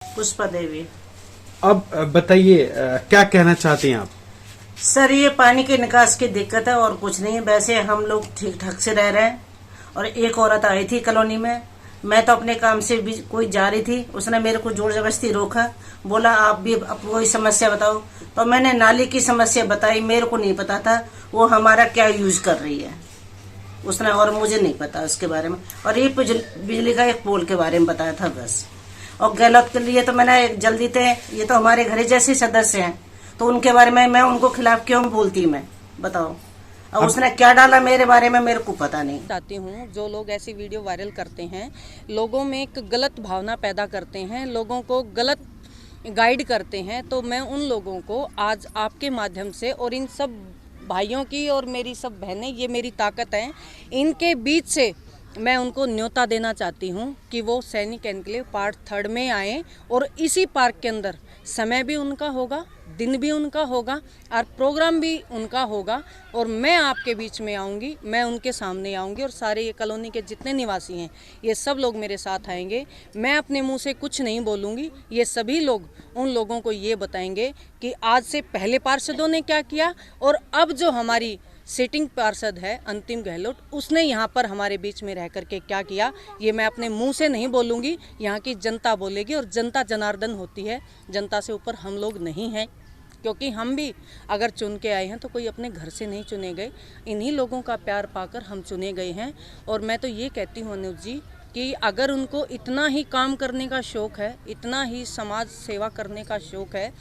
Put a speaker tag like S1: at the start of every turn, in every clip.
S1: पुष्पा देवी।
S2: अब बताइए क्या कहना चाहते हैं आप?
S1: सर, ये पानी के निकास की दिक्कत है और कुछ नहीं। वैसे हम लोग ठीक ठाक से रह रहे हैं। और एक औरत आई थी कॉलोनी में, मैं तो अपने काम से भी कोई जा रही थी, उसने मेरे को जोर जबरदस्ती रोका, बोला आप भी अब कोई समस्या बताओ। तो मैंने नाली की समस्या बताई, मेरे को नहीं पता था वो हमारा क्या यूज कर रही है उसने, और मुझे नहीं पता उसके बारे में। और ये बिजली का एक पोल के बारे में बताया था बस। और गहलोत के लिए तो मैंने जल्दी थे, ये तो हमारे घर जैसे सदस्य हैं, तो उनके बारे में मैं उनको खिलाफ क्यों बोलती मैं, बताओ। और उसने क्या डाला मेरे बारे में मेरे को पता नहीं।
S3: चाहती हूँ जो लोग ऐसी वीडियो वायरल करते हैं, लोगों में एक गलत भावना पैदा करते हैं, लोगों को गलत गाइड करते हैं, तो मैं उन लोगों को आज आपके माध्यम से और इन सब भाइयों की और मेरी सब बहनें, ये मेरी ताकत है, इनके बीच से मैं उनको न्योता देना चाहती हूँ कि वो सैनिक एन्क्लेव पार्ट 3 में आएँ और इसी पार्क के अंदर समय भी उनका होगा, दिन भी उनका होगा और प्रोग्राम भी उनका होगा। और मैं आपके बीच में आऊँगी, मैं उनके सामने आऊँगी और सारे ये कॉलोनी के जितने निवासी हैं ये सब लोग मेरे साथ आएंगे। मैं अपने मुंह से कुछ नहीं बोलूँगी, ये सभी लोग उन लोगों को ये बताएंगे कि आज से पहले पार्षदों ने क्या किया और अब जो हमारी सिटिंग पार्षद है अंतिम गहलोत, उसने यहाँ पर हमारे बीच में रह करके क्या किया। ये मैं अपने मुंह से नहीं बोलूँगी, यहाँ की जनता बोलेगी। और जनता जनार्दन होती है, जनता से ऊपर हम लोग नहीं हैं, क्योंकि हम भी अगर चुन के आए हैं तो कोई अपने घर से नहीं चुने गए, इन्हीं लोगों का प्यार पाकर हम चुने गए हैं। और मैं तो ये कहती हूँ अनुज जी कि अगर उनको इतना ही काम करने का शौक़ है, इतना ही समाज सेवा करने का शौक़ है,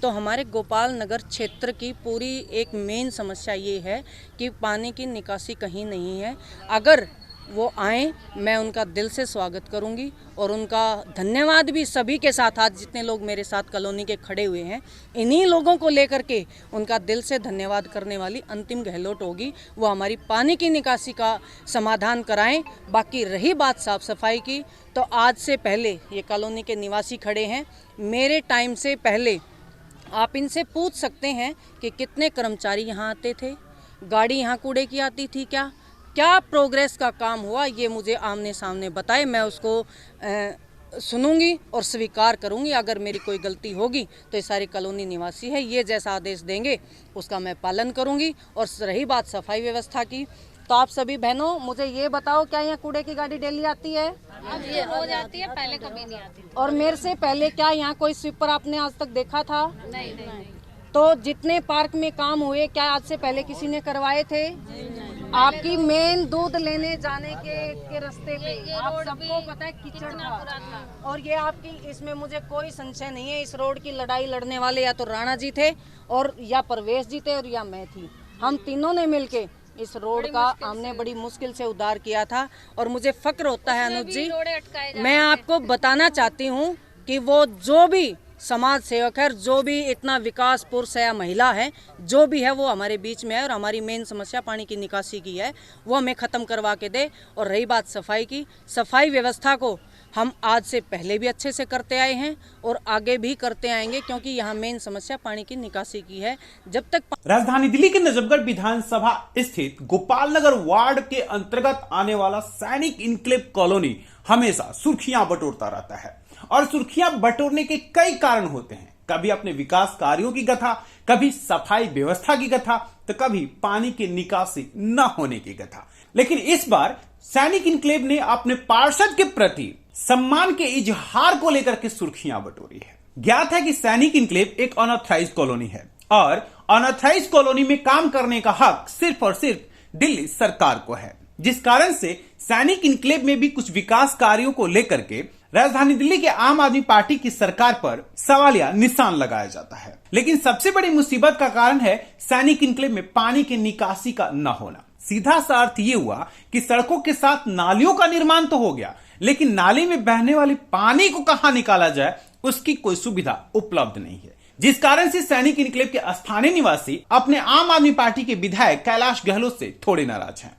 S3: तो हमारे गोपाल नगर क्षेत्र की पूरी एक मेन समस्या ये है कि पानी की निकासी कहीं नहीं है। अगर वो आएँ, मैं उनका दिल से स्वागत करूंगी और उनका धन्यवाद भी सभी के साथ, आज जितने लोग मेरे साथ कॉलोनी के खड़े हुए हैं, इन्हीं लोगों को लेकर के उनका दिल से धन्यवाद करने वाली अंतिम गहलोत होगी। वो हमारी पानी की निकासी का समाधान कराएं। बाकी रही बात साफ सफाई की, तो आज से पहले ये कॉलोनी के निवासी खड़े हैं, मेरे टाइम से पहले आप इनसे पूछ सकते हैं कि कितने कर्मचारी यहाँ आते थे, गाड़ी यहाँ कूड़े की आती थी, क्या प्रोग्रेस का काम हुआ, ये मुझे आमने सामने बताए। मैं उसको सुनूंगी और स्वीकार करूंगी। अगर मेरी कोई गलती होगी तो ये सारी कॉलोनी निवासी है, ये जैसा आदेश देंगे उसका मैं पालन करूंगी। और रही बात सफाई व्यवस्था की, तो आप सभी बहनों मुझे ये बताओ, क्या यहाँ कूड़े की गाड़ी डेली आती है?
S4: ये रोज आती है, पहले कभी नहीं आती।
S3: और मेरे से पहले क्या यहाँ कोई स्वीपर आपने आज तक देखा था?
S4: नहीं।
S3: तो जितने पार्क में काम हुए, क्या आज से पहले किसी ने करवाए थे? आपकी मेन दूध लेने जाने के रास्ते पे आप सबको पता है कीचड़ था। और ये आपकी, इसमें मुझे कोई संशय नहीं है, इस रोड की लड़ाई लड़ने वाले या तो राणा जी थे और या परवेश जी थे और या मैं थी। हम तीनों ने मिलके इस रोड का हमने बड़ी मुश्किल से उद्धार किया था। और मुझे फक्र होता है अनुज जी, मैं आपको बताना चाहती हूँ कि वो जो भी समाज सेवक है, जो भी इतना विकास पुरुष है या महिला है, जो भी है वो हमारे बीच में है और हमारी मेन समस्या पानी की निकासी की है, वो हमें ख़त्म करवा के दे। और रही बात सफाई की, सफाई व्यवस्था को हम आज से पहले भी अच्छे से करते आए हैं और आगे भी करते आएंगे, क्योंकि यहाँ मेन समस्या पानी की निकासी की है। जब तक
S2: राजधानी दिल्ली के नजफगढ़ विधानसभा स्थित गोपाल नगर वार्ड के अंतर्गत आने वाला सैनिक इनक्लेव कॉलोनी हमेशा सुर्खियां बटोरता रहता है। और सुर्खियां बटोरने के कई कारण होते हैं, कभी अपने विकास कार्यों की कथा, कभी सफाई व्यवस्था की कथा, तो कभी पानी की निकासी न होने की कथा। लेकिन इस बार सैनिक इनक्लेव ने अपने पार्षद के प्रति सम्मान के इजहार को लेकर के सुर्खियां बटोरी है। ज्ञात है कि सैनिक इनक्लेव एक अनऑथराइज्ड कॉलोनी है और अनऑथराइज्ड कॉलोनी में काम करने का हक सिर्फ और सिर्फ दिल्ली सरकार को है, जिस कारण से सैनिक इनक्लेव में भी कुछ विकास कार्यों को लेकर के राजधानी दिल्ली के आम आदमी पार्टी की सरकार पर सवालिया निशान लगाया जाता है। लेकिन सबसे बड़ी मुसीबत का कारण है सैनिक इनक्लेव में पानी की निकासी का न होना। सीधा सा अर्थ ये हुआ कि सड़कों के साथ नालियों का निर्माण तो हो गया, लेकिन नाली में बहने वाले पानी को कहां निकाला जाए उसकी कोई सुविधा उपलब्ध नहीं है, जिस कारण से सैनिक इनक्लेव के स्थानीय निवासी अपने आम आदमी पार्टी के विधायक कैलाश गहलोत से थोड़े नाराज हैं।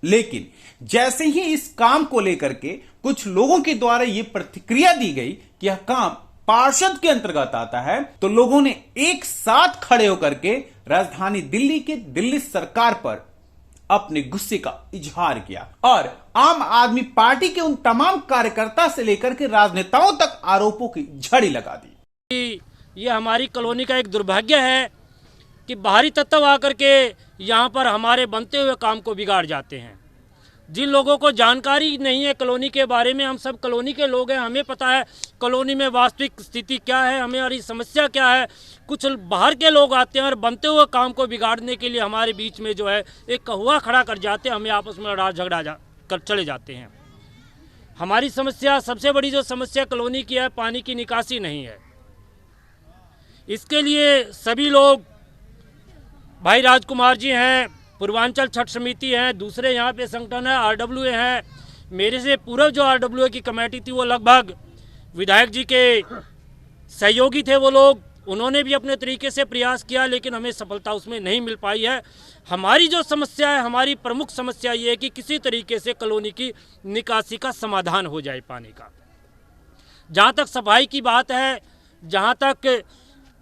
S2: लेकिन जैसे ही इस काम को लेकर के कुछ लोगों के द्वारा यह प्रतिक्रिया दी गई कि यह काम पार्षद के अंतर्गत आता है, तो लोगों ने एक साथ खड़े होकर के राजधानी दिल्ली के दिल्ली सरकार पर अपने गुस्से का इजहार किया और आम आदमी पार्टी के उन तमाम कार्यकर्ता से लेकर के राजनेताओं तक आरोपों की झड़ी लगा दी।
S5: ये हमारी कॉलोनी का एक दुर्भाग्य है कि बाहरी तत्व आकर के यहाँ पर हमारे बनते हुए काम को बिगाड़ जाते हैं। जिन लोगों को जानकारी नहीं है कॉलोनी के बारे में, हम सब कॉलोनी के लोग हैं, हमें पता है कॉलोनी में वास्तविक स्थिति क्या है, हमारी समस्या क्या है। कुछ बाहर के लोग आते हैं और बनते हुए काम को बिगाड़ने के लिए हमारे बीच में जो है एक कहुआ खड़ा कर जाते हैं, हमें आपस में लड़ा झगड़ा कर चले जाते हैं। हमारी समस्या, सबसे बड़ी जो समस्या कॉलोनी की है, पानी की निकासी नहीं है। इसके लिए सभी लोग, भाई राजकुमार जी हैं, पूर्वांचल छठ समिति हैं, दूसरे यहाँ पे संगठन है, RWA हैं, मेरे से पूर्व जो RWA की कमेटी थी वो लगभग विधायक जी के सहयोगी थे वो लोग, उन्होंने भी अपने तरीके से प्रयास किया लेकिन हमें सफलता उसमें नहीं मिल पाई है। हमारी जो समस्या है, हमारी प्रमुख समस्या ये है कि किसी तरीके से कॉलोनी की निकासी का समाधान हो जाए पानी का। जहाँ तक सफाई की बात है, जहाँ तक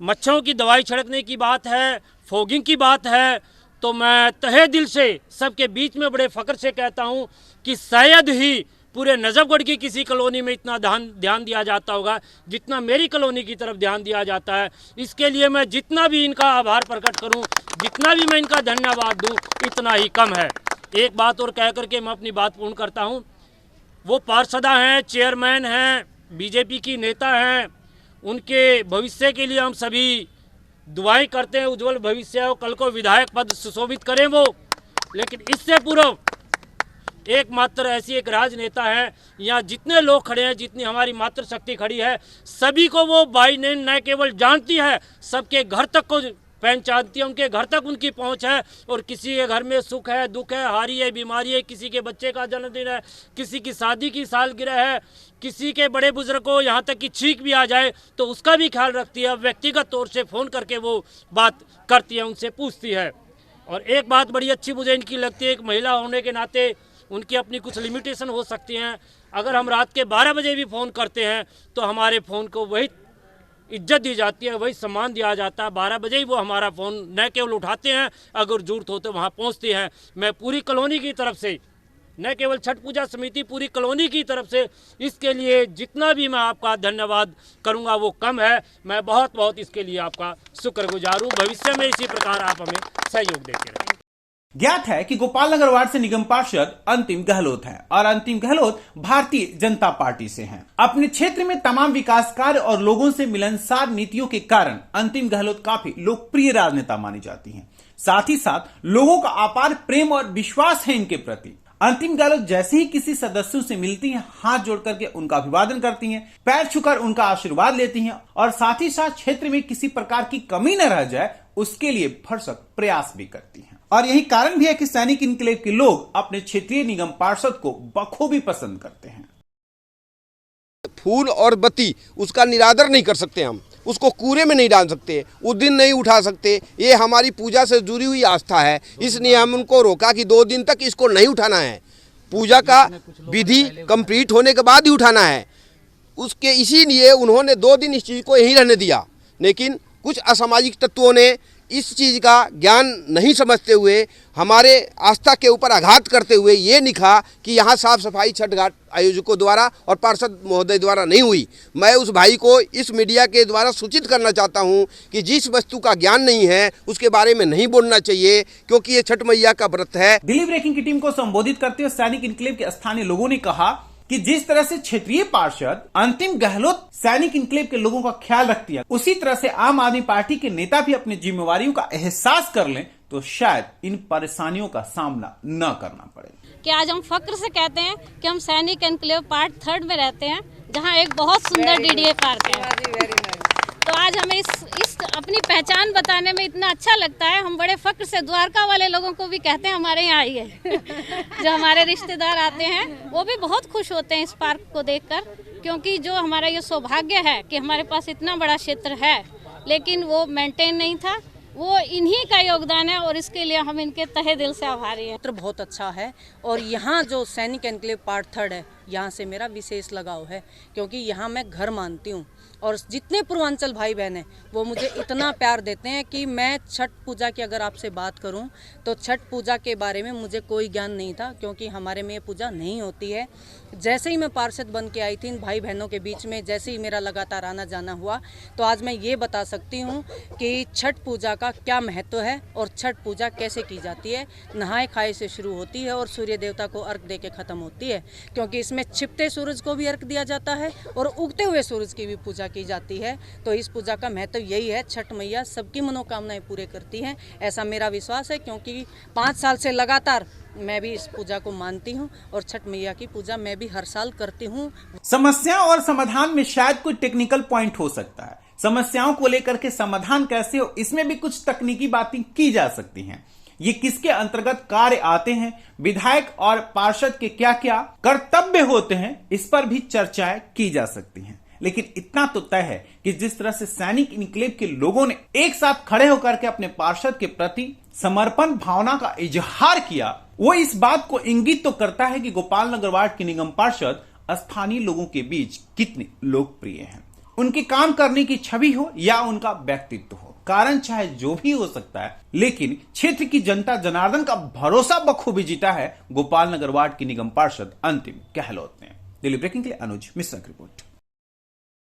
S5: मच्छरों की दवाई छिड़कने की बात है, फॉगिंग की बात है, तो मैं तहे दिल से सबके बीच में बड़े फ़ख्र से कहता हूँ कि शायद ही पूरे नजफगढ़ की किसी कॉलोनी में इतना ध्यान दिया जाता होगा जितना मेरी कॉलोनी की तरफ ध्यान दिया जाता है। इसके लिए मैं जितना भी इनका आभार प्रकट करूँ, जितना भी मैं इनका धन्यवाद दूँ, इतना ही कम है। एक बात और कह करके मैं अपनी बात पूर्ण करता हूँ। वो पार्षदा हैं, चेयरमैन हैं, बीजेपी की नेता हैं, उनके भविष्य के लिए हम सभी दुआएं करते हैं, उज्जवल भविष्य हो, कल को विधायक पद सुशोभित करें वो। लेकिन इससे पूर्व एकमात्र ऐसी एक राजनेता है, यहाँ जितने लोग खड़े हैं, जितनी हमारी मातृ शक्ति खड़ी है, सभी को वो बाई नेम न केवल जानती है, सबके घर तक को पहचानती है, उनके घर तक उनकी पहुंच है। और किसी के घर में सुख है, दुख है, हारी है, बीमारी है, किसी के बच्चे का जन्मदिन है, किसी की शादी की सालगिरह है, किसी के बड़े बुजुर्ग को यहाँ तक कि छींक भी आ जाए तो उसका भी ख्याल रखती है। व्यक्तिगत तौर से फ़ोन करके वो बात करती है, उनसे पूछती है। और एक बात बड़ी अच्छी मुझे इनकी लगती है, एक महिला होने के नाते उनकी अपनी कुछ लिमिटेशन हो सकती हैं। अगर हम रात के 12 बजे भी फ़ोन करते हैं तो हमारे फ़ोन को वही इज्जत दी जाती है, वही सम्मान दिया जाता है। 12 बजे ही वो हमारा फ़ोन न केवल उठाते हैं, अगर ज़रूरत हो तो वहाँ पहुँचते हैं। मैं पूरी कॉलोनी की तरफ से, न केवल छठ पूजा समिति, पूरी कॉलोनी की तरफ से इसके लिए जितना भी मैं आपका धन्यवाद करूंगा वो कम है। मैं बहुत बहुत इसके लिए आपका शुक्रगुजार हूँ। भविष्य में इसी प्रकार आप हमें सहयोग देते रहें।
S2: ज्ञात है कि गोपाल नगर वार्ड से निगम पार्षद अंतिम गहलोत हैं और अंतिम गहलोत भारतीय जनता पार्टी से हैं। अपने क्षेत्र में तमाम विकास कार्य और लोगों से मिलनसार नीतियों के कारण अंतिम गहलोत काफी लोकप्रिय राजनेता मानी जाती हैं। साथ ही साथ लोगों का अपार प्रेम और विश्वास है इनके प्रति। अंतिम गहलोत जैसे ही किसी सदस्यों से मिलती हैं, हाथ जोड़ करके उनका अभिवादन करती हैं, पैर छूकर उनका आशीर्वाद लेती हैं और साथ ही साथ क्षेत्र में किसी प्रकार की कमी न रह जाए उसके लिए भरसक प्रयास भी करती हैं। और यही कारण भी है कि सैनिक इनक्लेव के लोग अपने क्षेत्रीय निगम पार्षद को बखूबी पसंद करते हैं।
S6: फूल और बत्ती उसका निरादर नहीं कर सकते, हम उसको कूड़े में नहीं डाल सकते, उस दिन नहीं उठा सकते। ये हमारी पूजा से जुड़ी हुई आस्था है, इसलिए हम उनको रोका कि 2 दिन तक इसको नहीं उठाना है। पूजा का विधि कंप्लीट होने के बाद ही उठाना है। उसके इसीलिए उन्होंने 2 दिन इस चीज़ को यहीं रहने दिया। लेकिन कुछ असामाजिक तत्वों ने इस चीज़ का ज्ञान नहीं समझते हुए हमारे आस्था के ऊपर आघात करते हुए ये लिखा कि यहाँ साफ सफाई छठ घाट आयोजकों द्वारा और पार्षद महोदय द्वारा नहीं हुई। मैं उस भाई को इस मीडिया के द्वारा सूचित करना चाहता हूँ कि जिस वस्तु का ज्ञान नहीं है उसके बारे में नहीं बोलना चाहिए, क्योंकि ये छठ मैया का व्रत है।
S2: दिल्ली ब्रेकिंग की टीम को संबोधित करते हुए सैनिक इनक्लेव के स्थानीय लोगों ने कहा कि जिस तरह से क्षेत्रीय पार्षद अंतिम गहलोत सैनिक इनक्लेव के लोगों का ख्याल रखती है, उसी तरह से आम आदमी पार्टी के नेता भी अपनी जिम्मेवारियों का एहसास कर लें तो शायद इन परेशानियों का सामना न करना पड़े।
S4: कि आज हम फक्र से कहते हैं कि हम सैनिक एनक्लेव पार्ट 3 में रहते हैं, जहां एक बहुत सुंदर DDA पार्क है। तो आज हमें इस अपनी पहचान बताने में इतना अच्छा लगता है। हम बड़े फक्र से द्वारका वाले लोगों को भी कहते हैं हमारे यहाँ आइए। जो हमारे रिश्तेदार आते हैं वो भी बहुत खुश होते हैं इस पार्क को देखकर, क्योंकि जो हमारा ये सौभाग्य है कि हमारे पास इतना बड़ा क्षेत्र है लेकिन वो मेंटेन नहीं था, वो इन्हीं का योगदान है और इसके लिए हम इनके तहे दिल से आभारी हैं।
S3: क्षेत्र बहुत अच्छा है और यहाँ जो सैनिक एनक्लेव पार्ट 3 है, यहाँ से मेरा विशेष लगाव है क्योंकि यहाँ मैं घर मानती हूँ और जितने पूर्वांचल भाई बहन हैं वो मुझे इतना प्यार देते हैं कि मैं छठ पूजा की अगर आपसे बात करूं तो छठ पूजा के बारे में मुझे कोई ज्ञान नहीं था, क्योंकि हमारे में ये पूजा नहीं होती है। जैसे ही मैं पार्षद बन के आई थी इन भाई बहनों के बीच में, जैसे ही मेरा लगातार आना जाना हुआ, तो आज मैं ये बता सकती हूँ कि छठ पूजा का क्या महत्व है और छठ पूजा कैसे की जाती है। नहाए खाए से शुरू होती है और सूर्य देवता को अर्घ दे के ख़त्म होती है, क्योंकि इसमें छिपते सूरज को भी अर्घ दिया जाता है और उगते हुए सूरज की भी पूजा की जाती है। तो इस पूजा का महत्व यही है, छठ मैया सबकी मनोकामनाएं पूरे करती हैं, ऐसा मेरा विश्वास है। क्योंकि 5 साल से लगातार मैं भी इस पूजा को मानती हूँ और छठ मैया की पूजा मैं भी हर साल करती हूँ।
S2: समस्या और समाधान में शायद कोई टेक्निकल पॉइंट हो सकता है, समस्याओं को लेकर के समाधान कैसे हो इसमें भी कुछ तकनीकी बातें की जा सकती हैं। ये किसके अंतर्गत कार्य आते हैं, विधायक और पार्षद के क्या क्या कर्तव्य होते हैं, इस पर भी चर्चाएं की जा सकती हैं। लेकिन इतना तो तय है कि जिस तरह से सैनिक इनक्लेव के लोगों ने एक साथ खड़े होकर के अपने पार्षद के प्रति समर्पण भावना का इजहार किया, वो इस बात को इंगित तो करता है कि गोपाल नगर वार्ड के निगम पार्षद स्थानीय लोगों के बीच कितने लोकप्रिय हैं। उनके काम करने की छवि हो या उनका व्यक्तित्व हो, कारण चाहे जो भी हो सकता है, लेकिन क्षेत्र की जनता जनार्दन का भरोसा बखूबी जीता है गोपाल नगर वार्ड के निगम पार्षद अंतिम गहलोत ने। दिल्ली ब्रेकिंग के लिए अनुज मिश्रा की रिपोर्ट।